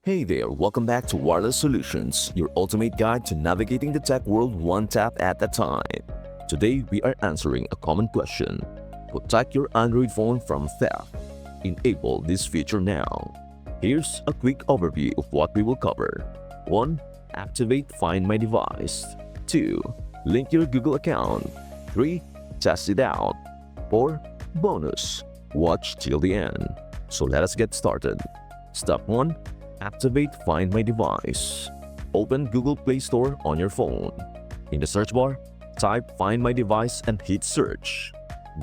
Hey there, welcome back to Wireless Solutions, your ultimate guide to navigating the tech world one tap at a time. Today, we are answering a common question. Protect your Android phone from theft. Enable this feature now. Here's a quick overview of what we will cover. 1. Activate Find My Device. 2. Link your Google account. 3. Test it out. 4. Bonus. Watch till the end. So let us get started. Step 1. Activate Find My Device. Open Google Play Store on your phone. In the search bar, type Find My Device and hit search.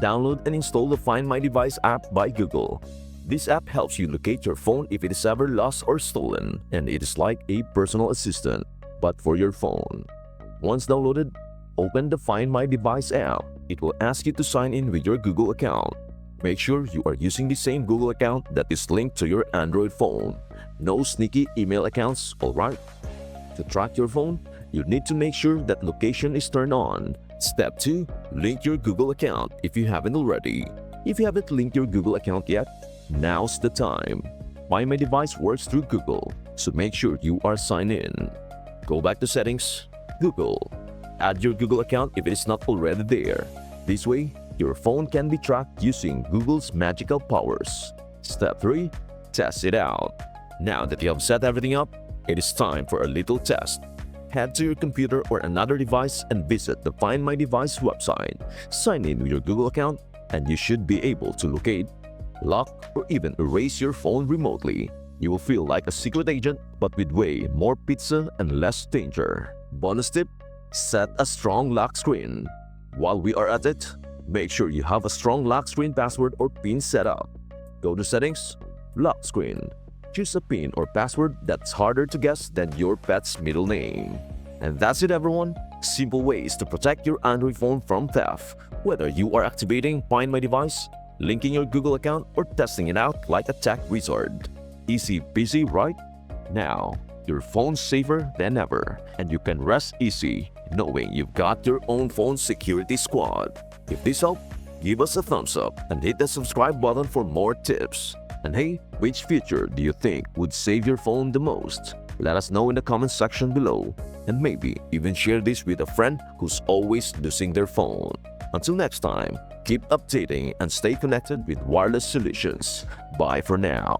Download and install the Find My Device app by Google. This app helps you locate your phone if it is ever lost or stolen, and it is like a personal assistant, but for your phone. Once downloaded, open the Find My Device app. It will ask you to sign in with your Google account. Make sure you are using the same Google account that is linked to your Android phone. No sneaky email accounts, alright? To track your phone, you need to make sure that location is turned on. Step 2. Link your Google account if you haven't already. If you haven't linked your Google account yet, now's the time. Find My Device works through Google, so make sure you are signed in. Go back to Settings, Google. Add your Google account if it is not already there. This way, your phone can be tracked using Google's magical powers. Step 3. Test it out. Now that you have set everything up, it is time for a little test. Head to your computer or another device and visit the Find My Device website. Sign in with your Google account and you should be able to locate, lock, or even erase your phone remotely. You will feel like a secret agent but with way more pizza and less danger. Bonus tip: set a strong lock screen. While we are at it, make sure you have a strong lock screen password or PIN set up. Go to Settings, Lock Screen. Choose a PIN or password that's harder to guess than your pet's middle name. And that's it, everyone. Simple ways to protect your Android phone from theft. Whether you are activating Find My Device, linking your Google account, or testing it out like a tech wizard. Easy peasy, right? Now, your phone's safer than ever, and you can rest easy knowing you've got your own phone security squad. If this helped, give us a thumbs up and hit the subscribe button for more tips. And hey, which feature do you think would save your phone the most? Let us know in the comment section below, and maybe even share this with a friend who's always losing their phone. Until next time, keep updating and stay connected with Wireless Solutions. Bye for now.